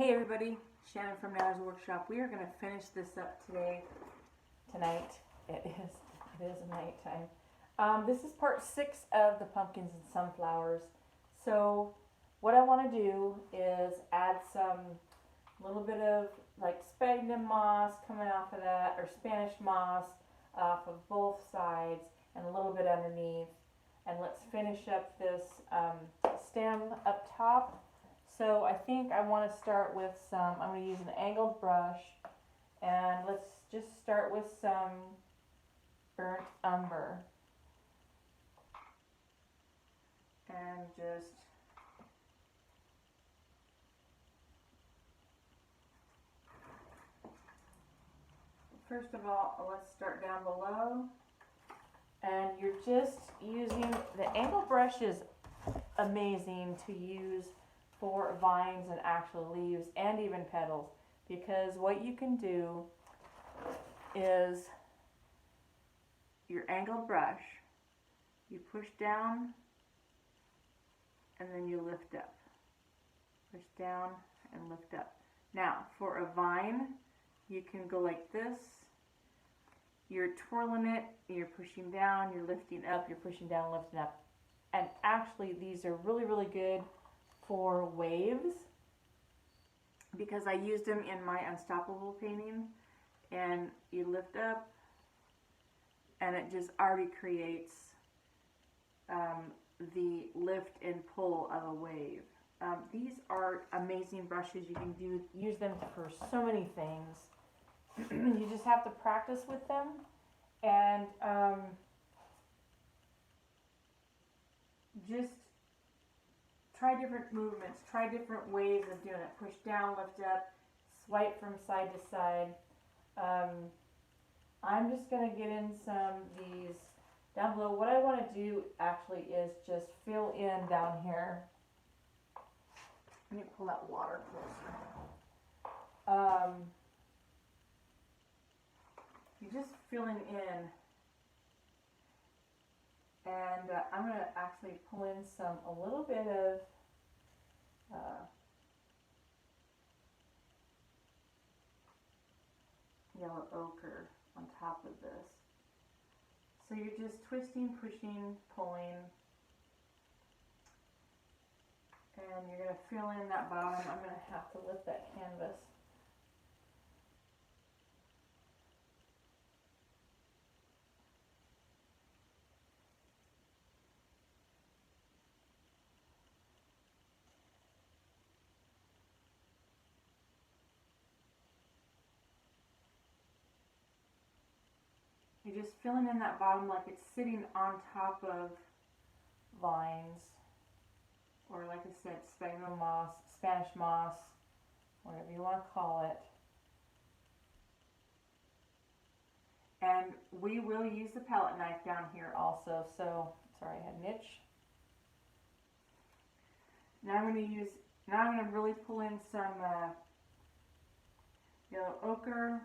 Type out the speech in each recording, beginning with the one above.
Hey everybody, Shannon from Nana's Workshop. We are going to finish this up tonight. It is nighttime. This is part 6 of the pumpkins and sunflowers. So what I want to do is add some little bit of like sphagnum moss coming off of that, or Spanish moss off of both sides, and a little bit underneath. And let's finish up this stem up top. So I think I want to start with some, I'm going to use an angled brush, and let's just start with some burnt umber. And just first of all, let's start down below. And you're just using, the angled brush is amazing to use for vines and actual leaves and even petals, because what you can do is your angled brush, you push down and then you lift up, push down and lift up. Now for a vine, you can go like this, you're twirling it, you're pushing down, you're lifting up, you're pushing down, lifting up. And actually these are really good for waves, because I used them in my Unstoppable painting, and you lift up and it just already creates the lift and pull of a wave. These are amazing brushes. You can use them for so many things. You just have to practice with them, and just try different movements, try different ways of doing it. Push down, lift up, swipe from side to side. I'm just going to get in some of these down below. What I want to do actually is just fill in down here. Let me pull that water closer. You're just filling in. And I'm going to actually pull in a little bit of yellow ochre on top of this. So you're just twisting, pushing, pulling, and you're going to fill in that bottom. I'm going to have to lift that canvas. You're just filling in that bottom like it's sitting on top of vines, or like I said, sphagnum moss, Spanish moss, whatever you want to call it. And we will use the palette knife down here also, so, sorry, I had an itch. Now I'm going to really pull in some yellow ochre.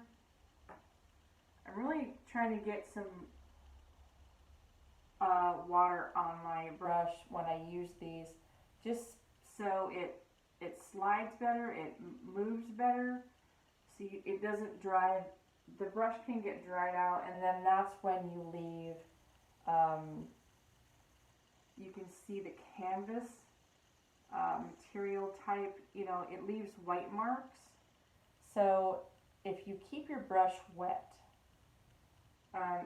I'm really trying to get some water on my brush when I use these, just so it slides better, it moves better, so it doesn't dry. The brush can get dried out, and then that's when you leave, you can see the canvas material type, it leaves white marks. So if you keep your brush wet,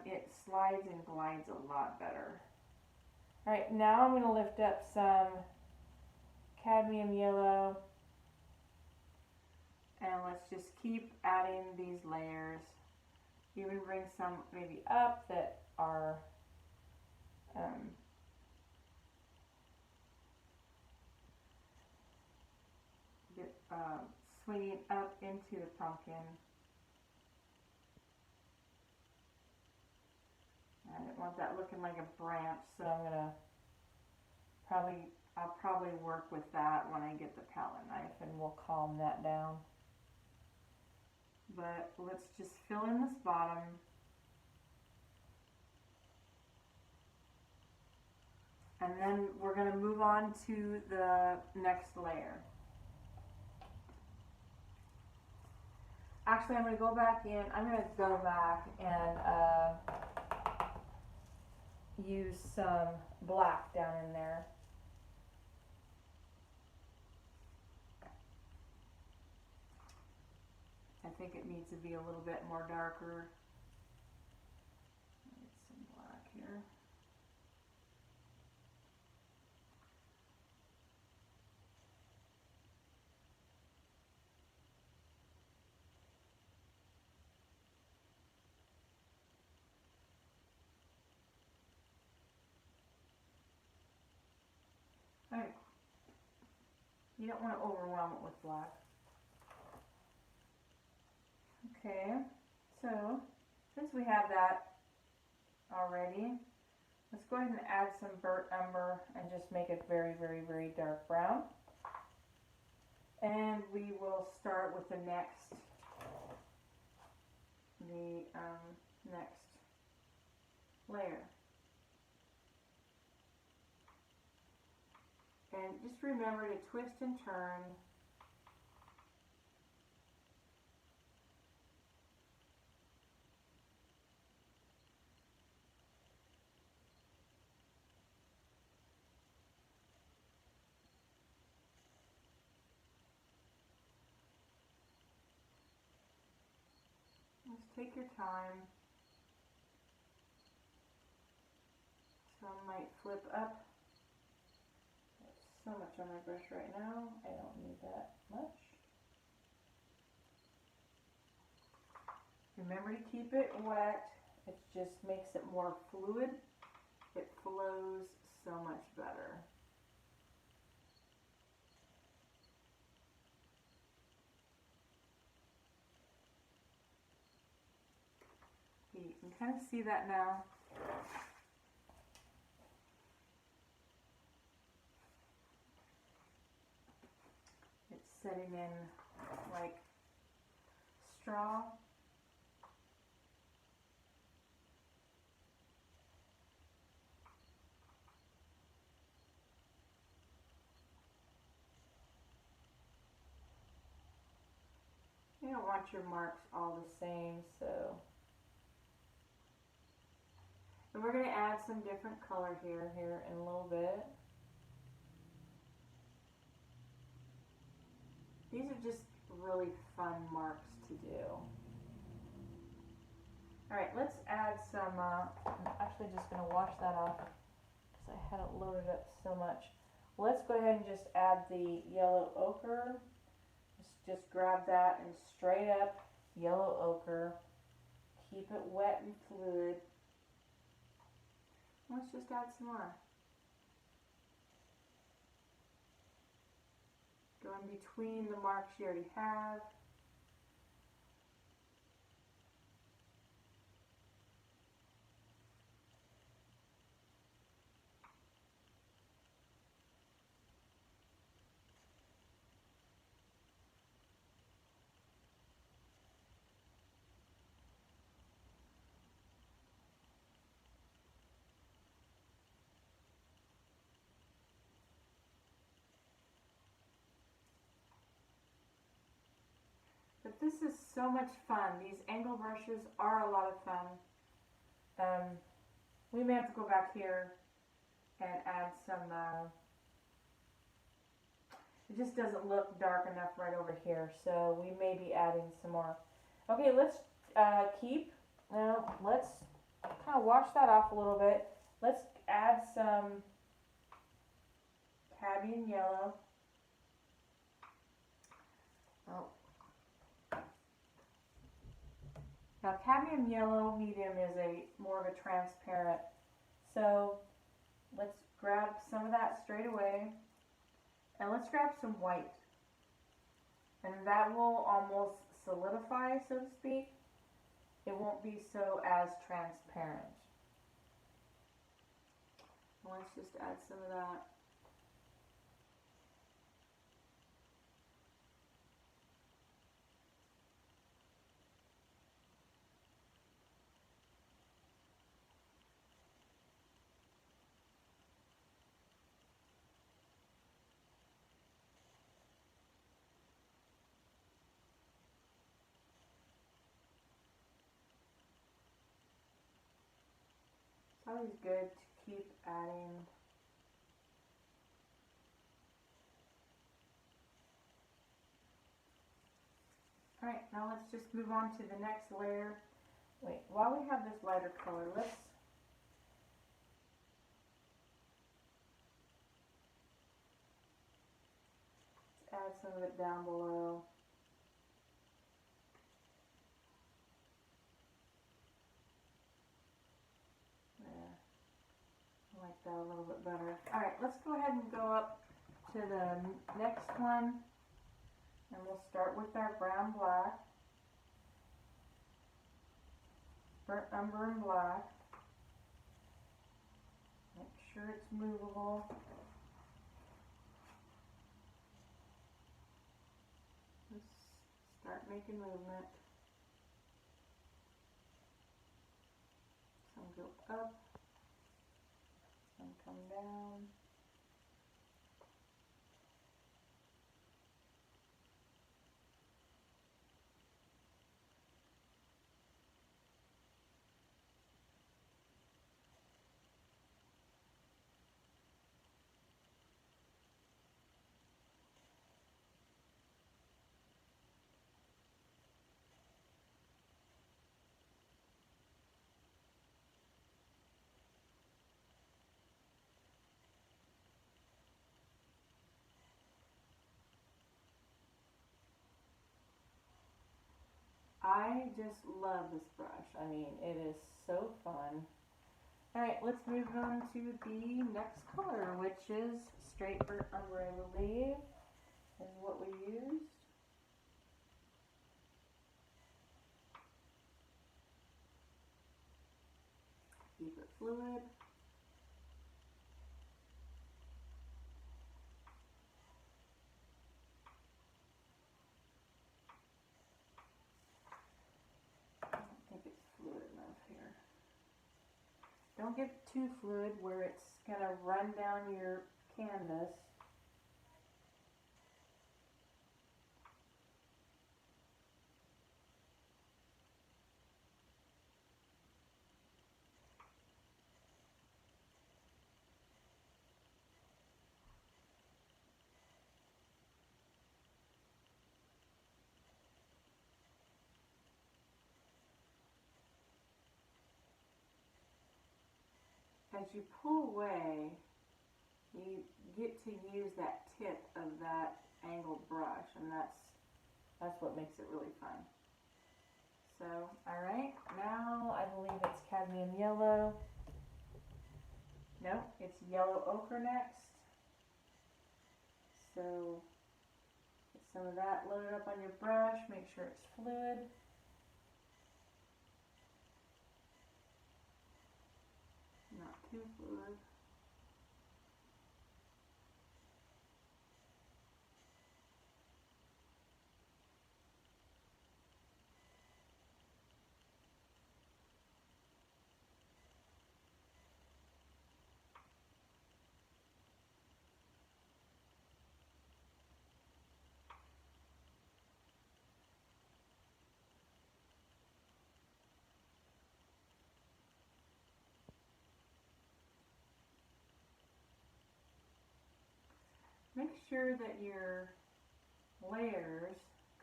it slides and glides a lot better. Alright, now I'm going to lift up some cadmium yellow, and let's just keep adding these layers. Even bring some maybe up that are swinging up into the pumpkin. I didn't want that looking like a branch, so I'm gonna I'll probably work with that when I get the palette knife, and we'll calm that down. But let's just fill in this bottom. And then we're going to move on to the next layer. Actually, I'm going to go back in. I'm going to go back and use some black down in there. I think it needs to be a little bit more darker. Get some black here. Alright. You don't want to overwhelm it with black. Okay, so since we have that already, let's go ahead and add some burnt umber and just make it very, very, very dark brown. And we will start with the next layer. And just remember to twist and turn. Just take your time. Some might flip up. There's so much on my brush right now. I don't need that much. Remember to keep it wet. It just makes it more fluid. It flows so much better. You can kind of see that now. It's setting in like straw. You don't want your marks all the same, so. And we're going to add some different color here in a little bit. These are just really fun marks to do. Alright, let's add some, I'm actually just going to wash that off because I had it loaded up so much. Let's go ahead and just add the yellow ochre. Just grab that and straight up yellow ochre. Keep it wet and fluid. Let's just add some more. Go in between the marks you already have. But this is so much fun. These angle brushes are a lot of fun. We may have to go back here and add some, it just doesn't look dark enough right over here, so we may be adding some more. Okay, let's let's kind of wash that off a little bit. Let's add some cadmium yellow. Oh. Now cadmium yellow medium is more of a transparent, so let's grab some of that straight away, and let's grab some white, and that will almost solidify, so to speak. It won't be so as transparent. Let's just add some of that. always good to keep adding. Alright, now let's just move on to the next layer. Wait, while we have this lighter color, let's add some of it down below. There. I like that a little bit better. Alright, let's go ahead and go up to the next one. And we'll start with our brown black. Burnt umber and black. Make sure it's movable. Let's start making movement. Some go up, some come down. I just love this brush. I mean, it is so fun. Alright, let's move on to the next color, which is straight burnt umber, I believe, is what we used. Keep it fluid. Don't get it too fluid where it's going to run down your canvas. As you pull away, you get to use that tip of that angled brush, and that's what makes it really fun. So, alright, now I believe it's cadmium yellow. No, it's yellow ochre next. So, get some of that loaded up on your brush, make sure it's fluid. Not too fluid. Make sure that your layers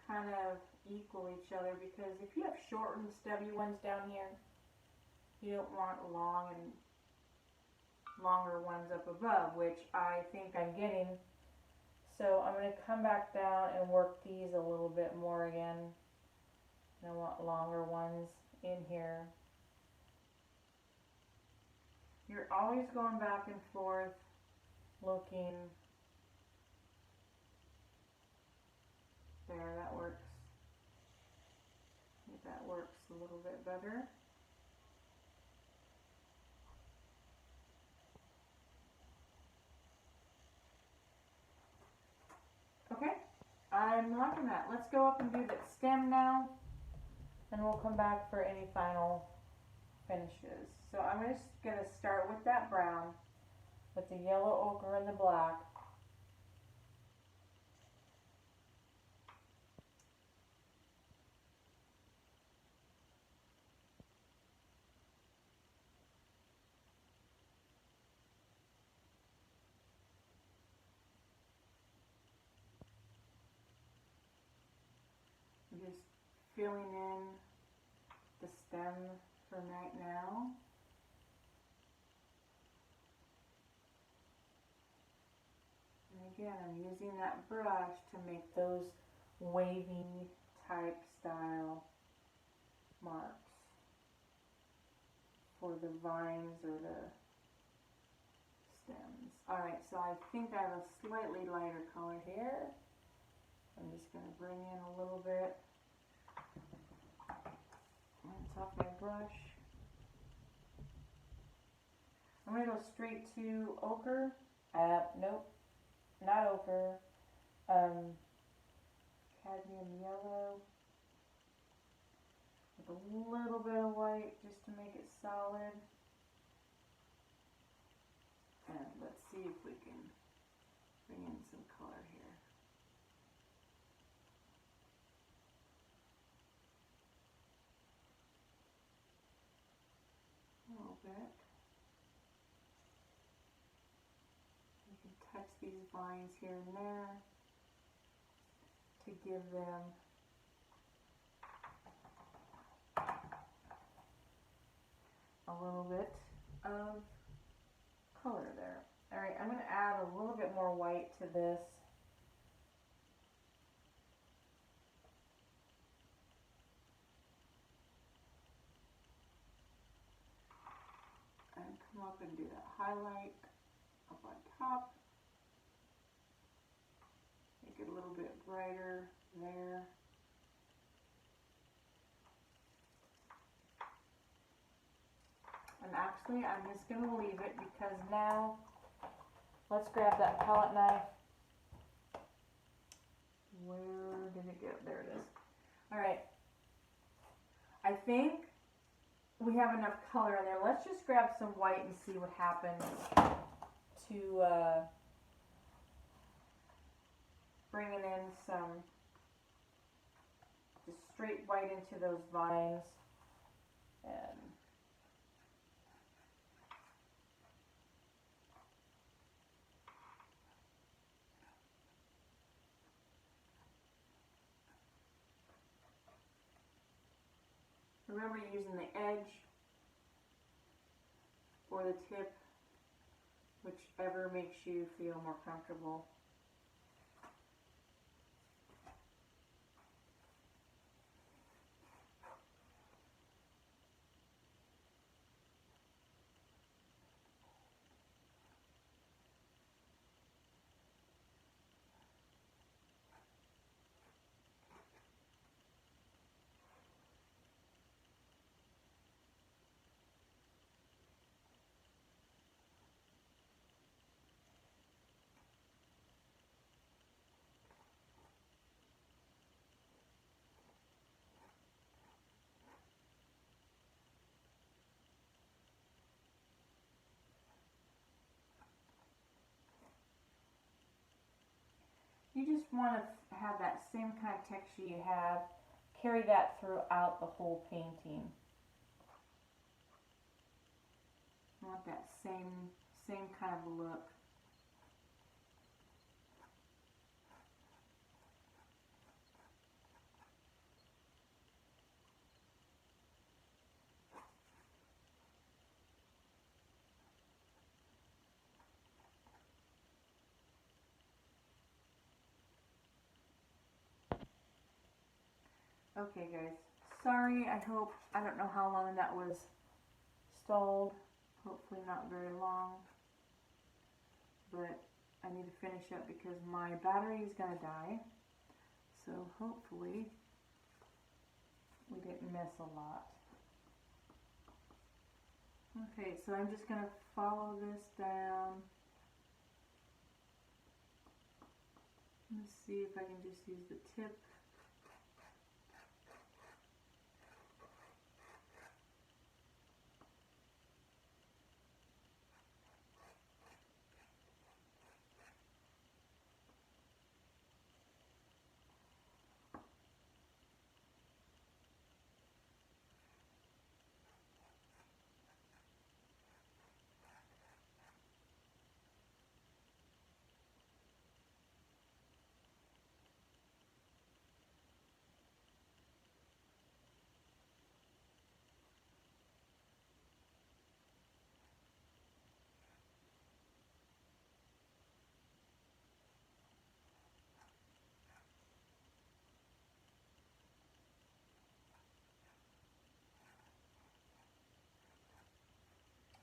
kind of equal each other, because if you have short and stubby ones down here, you don't want long and longer ones up above, which I think I'm getting. So I'm going to come back down and work these a little bit more again. And I want longer ones in here. You're always going back and forth looking. There, that works. I think that works a little bit better. Okay, I'm liking that. Let's go up and do that stem now, and we'll come back for any final finishes. So I'm just going to start with that brown, with the yellow ochre and the black. filling in the stem for right now. And again, I'm using that brush to make those wavy type style marks for the vines or the stems. Alright, so I think I have a slightly lighter color here. I'm just going to bring in a little bit on top of my brush. I'm going to go straight to ochre. Nope, not ochre. Cadmium yellow with a little bit of white just to make it solid. And let's see if we can bring in some color here. A little bit. You can touch these vines here and there to give them a little bit of color there. Alright, I'm going to add a little bit more white to this. And come up and do that highlight up on top. Make it a little bit brighter there. And actually, I'm just going to leave it because now, let's grab that palette knife. Where did it go? There it is. Alright. I think we have enough color in there. Let's just grab some white and see what happens to bringing in some just straight white into those vines. And remember using the edge or the tip, whichever makes you feel more comfortable. You just want to have that same kind of texture you have, carry that throughout the whole painting. You want that same kind of look. Okay guys, sorry, I don't know how long that was stalled, hopefully not very long, but I need to finish up because my battery is going to die, so hopefully we didn't miss a lot. Okay, so I'm just going to follow this down. Let's see if I can just use the tip.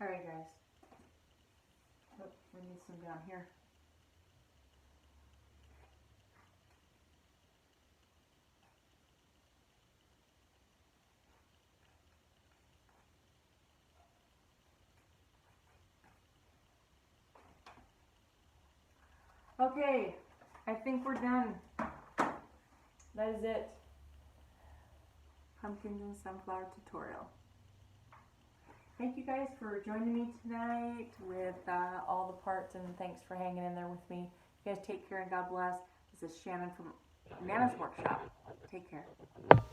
Alright guys. Oh, we need some down here. Okay, I think we're done. That is it. Pumpkins and sunflower tutorial. Thank you guys for joining me tonight with all the parts, and thanks for hanging in there with me. You guys take care and God bless. This is Shannon from Nana's Workshop. Take care.